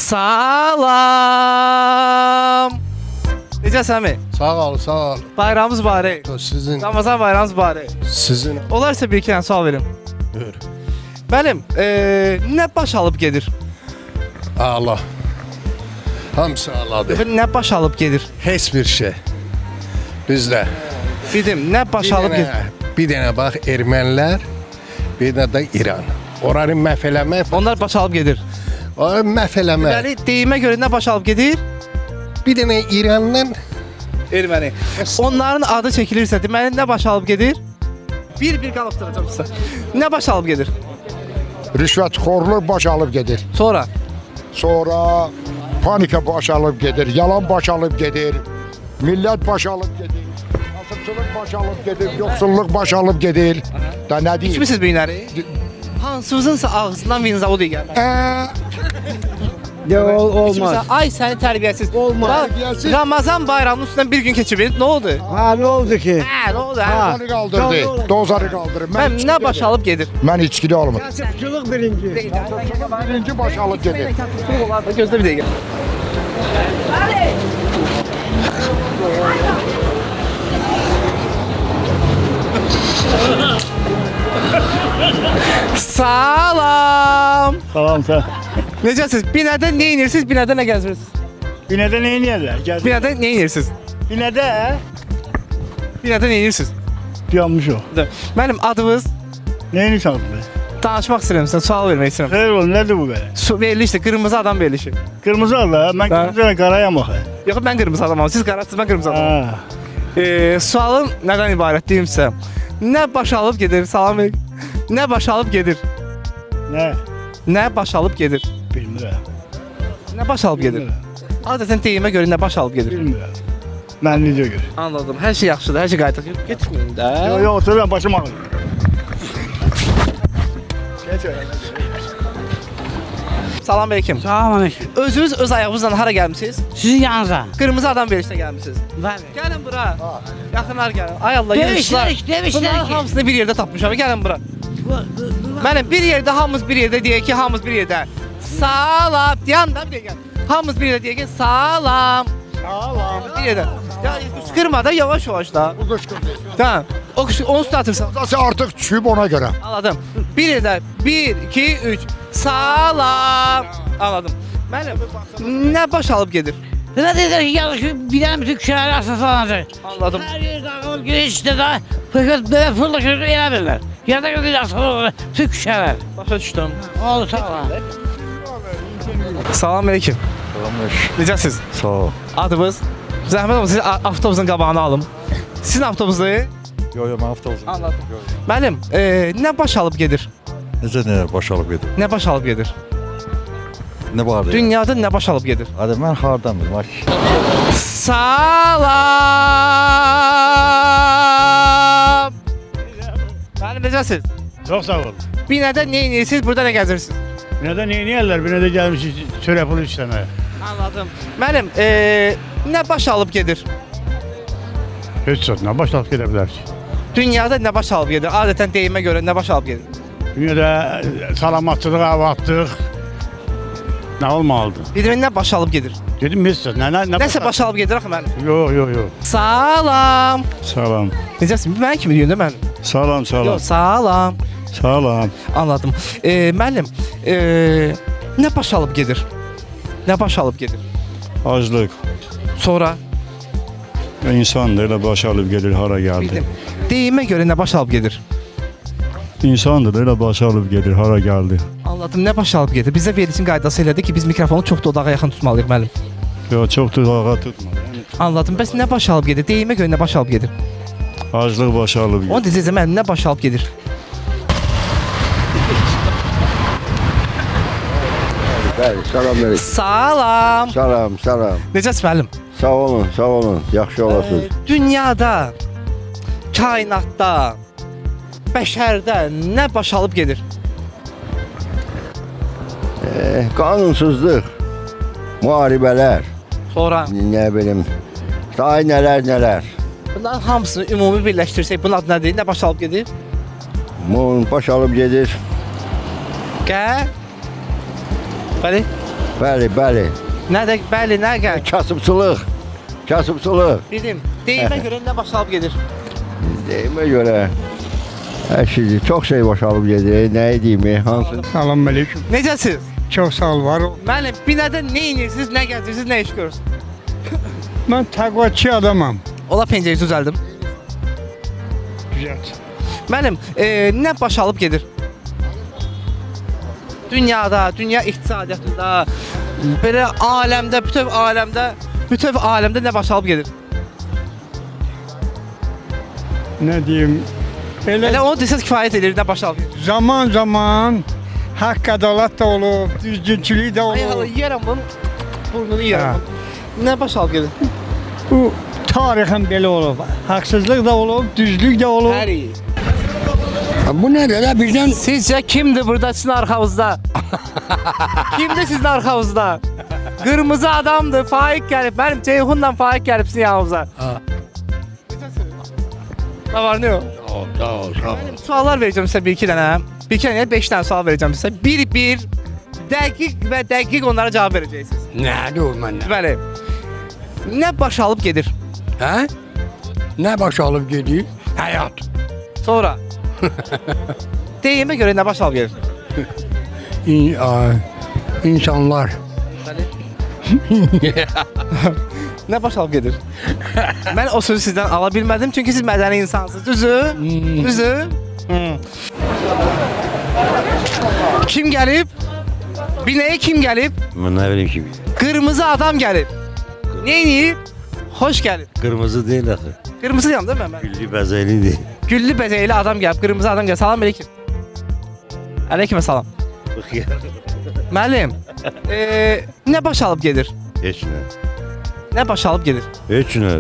Salam. Necəsən mi? Sağ ol, sağ ol. Bayramımız mübarək. Sizin. Ramazan bayramımız mübarək. Sizin. Olarsa bir iki dənə sual verim. Buyur. Mənim, nə baş alıb gedir? Allah. Hamısı Allah'dır. Nə baş alıb gedir? Heç bir şey. Bizdə. Bildim, nə baş alıb gedir? Bir dənə bax ermənilər, bir dənə də İran. Oranı məhv eləmək. Onlar baş alıb gedir. Oranı məhv eləmək. Deməli, deyimə görə nə baş alıb gedir? Bir dənə İranla Erməni. Onların adı çəkilirsə, deməli, nə baş alıb gedir? Bir qalıqdıracam sizə. Nə baş alıb gedir? Rüşvətxorluq baş alıb gedir. Sonra? Sonra panika baş alıb gedir. Yalan baş alıb gedir. Millət baş alıb gedir. Kasıbçılıq baş alıb gedir. Yoxsulluq baş alıb gedir. Da nə deyim? İçmisiniz bu günləri? Hansınızınsa ağzından vinza o deyil gəlmə. Olmaz. Ay səni tərbiyəsiz. Olmaz. Ramazan bayramının üstündən bir gün keçibin. Nə oldu? Ha, ne oldu ki? Nə oldu? Dozarı qaldırdı. Dozarı qaldırır. Nə baş alıb gedir? Mən içkili olmur. Kasıbçılık birinci. Birinci baş alıb gedir. Gözlə bir dəqiqə. Salam. Salam sen. Necəsiz? Binədə nə inirsiniz, binədə nə gəzirsiniz? Binədə nə edirlər? Binədə nə inirsiniz? Binədə Binədə nə inirsiniz? yanmış o. Mənim adınız, Nə edirsən bu? danışmaq istəyirəm sizə, sual vermək istəyirəm. Xeyr oğlum, nədir bu belə? Su verilişdir, qırmızı adam verilişi. Qırmızı Allah, mən qırmızı qarayam axı. Yox, mən qırmızı adamam, siz qarasınız, mən qırmızı adamam. Ha. Sualım nədən ibarət deyim sizə? Nə baş alıb gedir, salam ey. Nə baş alıb gedir? Nə? Nə baş alıb gedir? Bilmirəm. Nə baş alıb gedir? Adətən deyimə görə nə baş alıb gedir? Bilmirəm. Mən necə gör. Anladım, hər şey yaxşıdır, hər şey qayıtıq. Getməyin də. Yox, yox, otur mən başım ağrıyor. Salam aleyküm. Salam aleyküm. Özünüz öz ayağınızla hara gəlmisiniz? Sizin yanınıza. Qırmızı adam verilişinə gəlmisiniz. Bəli. Gəlin bura. Yaxınlar gəlin. Ay Allah, Demişlər Bunların ki. hamısını bir yerdə tapmışam. Gəlin bura. Mənim bir yerdə, hamımız bir yerdə deyək ki, hamımız bir yerdə. Salam. Dayan da bir dəqiqə. Hamımız bir yerdə deyək ki, salam. Salam. Bir yerdə. Ya qışqırma da, yavaş-yavaş da. Bu qışqırdı. Tamam. Onu tutatırsan. Zası artıq düşüb ona görə. Anladım. Bir yerdə. 1, 2, 3. Salam. Anladım. Mənim nə baş alıb gedir? Ne dediler ki yanlış bir tane bütün kişiler asaslanacak. Anladım. Her yer dağılıp gidiyor işte daha fıkıt böyle fırlaşır yenebilirler. Ya da gökyüzü asaslanacak bütün kişiler. Başa düşdüm. Oldu sağ ol. Salam aleyküm. Necəsiz? Sağ ol. Adınız? Zəhmət olsun, siz avtobusun qabağını alım. Sizin avtobusdur? Yox, yox, mən avtobusum. Anladım. Mənim, nə baş alıb gedir? Necə nə baş alıb gedir? Nə baş alıb gedir? Nə barədə? Dünyada nə baş alıb gedir? Hadi mən hardan bilim? Salam. Mənim, necəsiz? Çox sağ ol. Binədə nə inirsiniz, burada nə gəzirsiniz? Binədə nə edirlər? Binədə gəlmişik çörək pulu işləməyə. Anladım. Mənim, nə baş alıb gedir? Heç çox, nə başlayıb gedə bilər ki? Dünyada nə baş alıb gedir? Adətən deyimə görə nə baş alıb gedir? Dünyada salamatçılıq, avatlıq nə olmalıdır? Dedim, nə baş alıb gedir? Dedim, heç nə Nəsə baş alıb gedir axı mənim. Yox, yox, yox. Salam. Salam. Necəsin? Mən kimi deyirəm də mən. Salam, salam. Yox, salam. Salam. Anladım. Müəllim, nə baş alıb gedir? Nə baş alıb gedir? Aclıq. Sonra İnsandır, elə baş alıb gedir, hara gəldi. bildim. Deyimə görə nə baş alıb gedir? İnsandır, elə baş alıb gedir, hara gəldi. Anladım, nə baş alıb gedir? Bizə verilişin qaydası elədir ki, biz mikrofonu çox dodağa yaxın tutmalıyıq müəllim. Yox, çox dudağa tutma. Anladım. Bəs nə baş alıb gedir? Deyimə görə nə baş alıb gedir? Aclıq baş alıb gedir. Onu deyəcəm, müəllim, nə baş alıb gedir? Bəli, salam verin. Salam. Salam, salam. Necəsiz müəllim? Sağ olun, sağ olun. Yaxşı olasınız. Dünyada, kainatda, bəşərdə nə baş alıb gedir? Qanunsuzluq, müharibələr, Sonra nə bilim, daha nələr. bunların hamısını ümumi birləşdirsək, bunun adı nədir? Nə baş alıb gedir? Baş alıb gedir. Bəli. Bəli, bəli. Nə də bəli, nə gəl? Kasıbçılıq. Kasıbçılıq. Bildim. Deyimə görə nə başalıb gedir? Deyimə görə hər şey, çox şey boşalıb gedir. Nə edeyim, hansı? Salam aleyküm. Necəsiz? Çox sağ ol, var ol. Müəllim, binədə nə edirsiniz, nə gəzirsiniz, nə iş görürsünüz? Mən təqvaçı adamam. Ola pencəyi düzəldim. Güzel. Müəllim, nə başalıb gedir? Dünyada, dünya iqtisadiyyatında, belə aləmdə, bütöv aləmdə nə başalıb gedir? Nə deyim? Elə Elə onu desəz kifayət edir, nə başalıb gedir? zaman zaman haqq ədalət də olub, düzgünçülük də Ay hala, olub. yiyərəm bunun, burnunu yiyərəm. Nə başalıb gedir? Bu tarixən belə olub. Haqsızlıq da olub, düzlük də olub. Hər iyi. Bu nədir də bizdən? Sizcə kimdir burada sizin arxavızda? Kimdir sizin arxavızda? Qırmızı adamdır, Faiq gəlib. Mənim Ceyhunla Faiq gəlib sizin yanınıza. Nə var, nə yox? Sağ ol. Mənim suallar verəcəm sizə bir-iki dənə. Bir-iki dənə, 5 dənə sual verəcəm sizə. Bir-bir, dəqiq onlara cavab verəcəksiniz. Nədir o məndən? Bəli. Nə başalıb gedir? Hə? Nə boşalıb gedir? Həyat. Sonra. Deyimə görə nə başalıb gedir? İnsanlar. Nə başalıb gedir? Mən o sözü sizdən ala bilmədim çünki siz mədəni insansınız. Düzü? Kim gəlib? Binəyə kim gəlib? Mən nə bilim ki, Qırmızı adam gəlib. Neyniyib? Xoş gəlib. qırmızı deyil axı. Qırmızı yandı mı mən? Güllü bəzəklidir. Güllü bəzəkli adam gəlib, qırmızı adam gəlib. Salam aleyküm. Aleyküm salam. Müəllim, nə başalıb gedir? Heç nə. Nə başalıb gedir? Heç nə.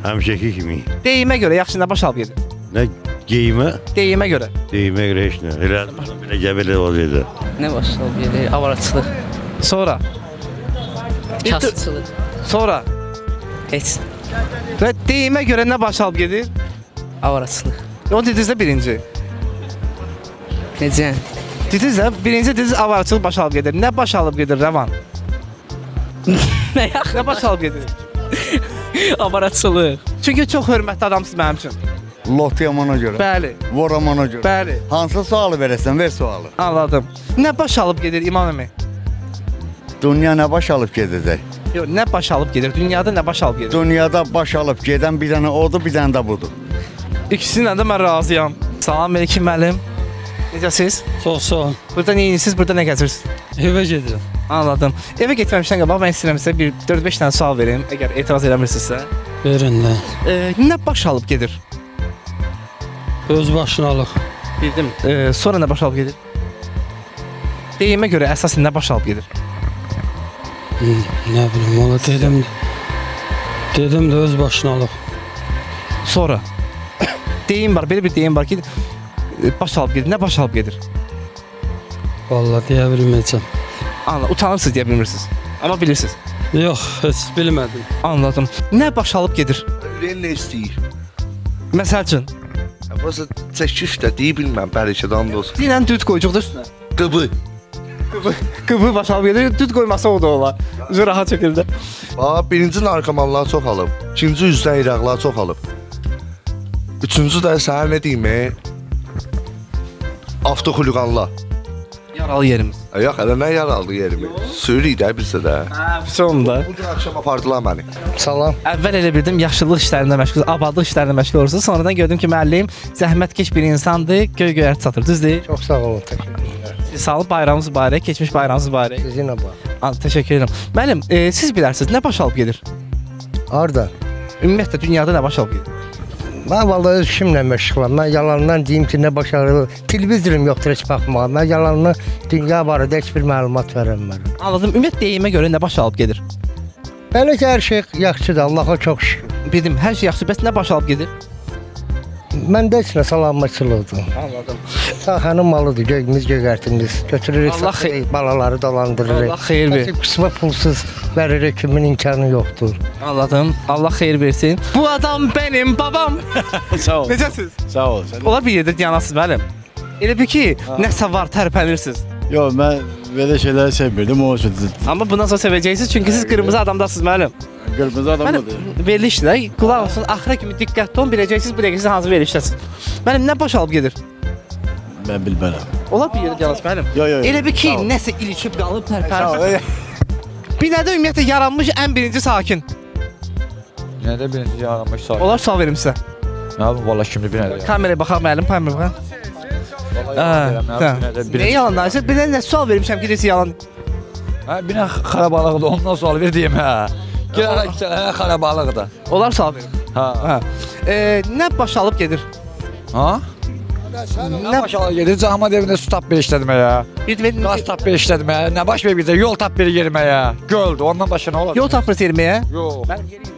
Həmişəki kimi. Deyimə görə yaxşı nə başalıb gedir? Nə geyimə, Deyimə görə. deyimə görə heç nə. Elə belə gəbələ vəziyyətdə. Nə başlayıb gedir? Avaraçılıq, Sonra. kasıbçılıq, Sonra. heç Və deyimə görə nə başalıb gedir? avaraçılıq. O dediniz də birinci. Necə? Dediniz də birinci dediniz avarçılıq başalıb gedir. Nə başalıb gedir Rəvan? Nə yax? Nə başalıb gedir? Avaraçılıq. Çünki çox hörmətli adamsınız mənim üçün. Lotiyamana görə, Bəli, voramana görə. bəli. Hansı sualı verəsən, ver sualı. Anladım. Nə başalıb gedir İmam əmi? Dünya nə baş alıb gedəcək? Yox, nə başalıb gedir? Dünyada nə başalıb gedir? Dünyada baş alıb gedən bir dənə odur, bir dənə də budur. İkisindən də mən razıyam. Salam aleyküm müəllim. Necəsiz? Çox sağ ol. Burada nə edirsiniz? Burada nə gəzirsiniz? Evə gedirəm. Anladım. Evə getməmişdən qabaq mən istəyirəm sizə bir 4-5 dənə sual verim, əgər etiraz eləmirsinizsə. Verin də. Nə başalıb gedir? Öz başınalıq. Bildim. Sonra nə başalıb gedir? Deyimə görə əsasən nə başalıb gedir? Nə bilim, ola dedim. Dedim də öz başınalıq. Sonra. Deyim var, belə bir deyim var ki, başalıb gedir. Nə başalıb gedir? Vallahi deyə bilməyəcəm. Anladım. Utanırsınız deyə bilmirsiniz. Amma bilirsiniz. Yox, heç bilmədim. Anladım. Nə başalıb gedir? Ürəyin nə istəyir? Məsəl üçün, Burası çəkiş də deyə bilməm, bəlkədən də olsun. dinən düd qoyucuq da üstünə. Qıbı. Qıbı başalıb gedir, düd qoymasa o da olar. Üzü rahat şəkildə. Bax, birinci narkomanlar çox alıb. İkinci üzdən iraqlar çox alıb. Üçüncü də sənə nə deyim? Avtoxuliqanlar. Yaralı yerimiz. Yox, hələ nə yaralı yerimi? Sürüyük də bizdə də. Sonunda. Bu gün axşam apardılar məni. Salam. Əvvəl elə bildim yaşıllıq işlərində məşğul, abadlıq işlərində məşğul olursunuz. Sonradan gördüm ki, müəllim zəhmətkeş bir insandır, göy-göyərti satır, düzdür? Çox sağ olun, təşəkkürlər. Siz sağ olun, bayramınız mübarək, keçmiş bayramınız mübarək. Sizinlə bax. Təşəkkür edirəm. Müəllim, siz bilərsiniz, nə başalıb gedir? Harda? Ümumiyyətlə dünyada nə başalıb gedir? Mən vallahi öz işimlə məşğulam. Mən yalandan deyim ki, nə başarılı. Televizorum yoxdur heç baxmağa. Mən yalandan dünya barədə heç bir məlumat verəmirəm. Anladım. Ümumiyyətlə deyimə görə nə başalıb gedir? Belə ki, hər şey yaxşıdır. Allaha çox şükür. Bildim, hər şey yaxşı. Bəs nə başalıb gedir? Məndə heç nə salamatçılıqdır. Anladım. Sahənin malıdır, göyümüz, göyərtimiz. Götürürük, Allah satırıq, balaları dolandırırıq. Allah xeyir ver. Kasıb qismə pulsuz veririk, kimin imkanı yoxdur. Anladım. Allah xeyir versin. Bu adam benim babam. Sağ ol. Necəsiz? Sağ ol. Sən... Olar bir yerdə dayanasınız müəllim. Elə bir ki, nəsə var, tərpənirsiniz. Yox, mən Böyle şeyleri sevmirdim o için. Amma bundan sonra sevəcəksiniz çünki siz qırmızı adamdasınız müəllim. Qırmızı adam Mənim verilişdə qulaq olsun, axıra kimi diqqətli olun, biləcəksiniz bu dəqiqə siz hansı verilişdəsiniz. Mənim nə baş alıb gedir? Ben bilmərəm. Olar bir yerdə yalnız mənim. Yo, yo, yo. Elə bir ki, nəsə ilişib qalıb tərpənib. Binədə ümumiyyətlə yaranmış ən birinci sakin. Binədə birinci yaranmış sakin. Olar sual verim sizə. Nə yapım valla şimdi binədə ya. Kameraya baxaq müəllim, kameraya baxaq. Nə yalan danışır? Bir də nə sual vermişəm ki, deyirsə yalan. Hə, binə xarabalıqdır, ondan sual ver deyim hə. Gələ hə, xarabalıqdır. Olar sual verim. Ha. Nə baş alıb gedir? Ha? Nə baş alıb gedir? Cahma devində su tap bir işlədməyə. Qaz tap bir işlədməyə. Nə baş verib gedir? Yol tap bir yerməyə. Göldür, ondan başqa nə olar? Yol tapırız yerməyə? Yox. Mənim yerim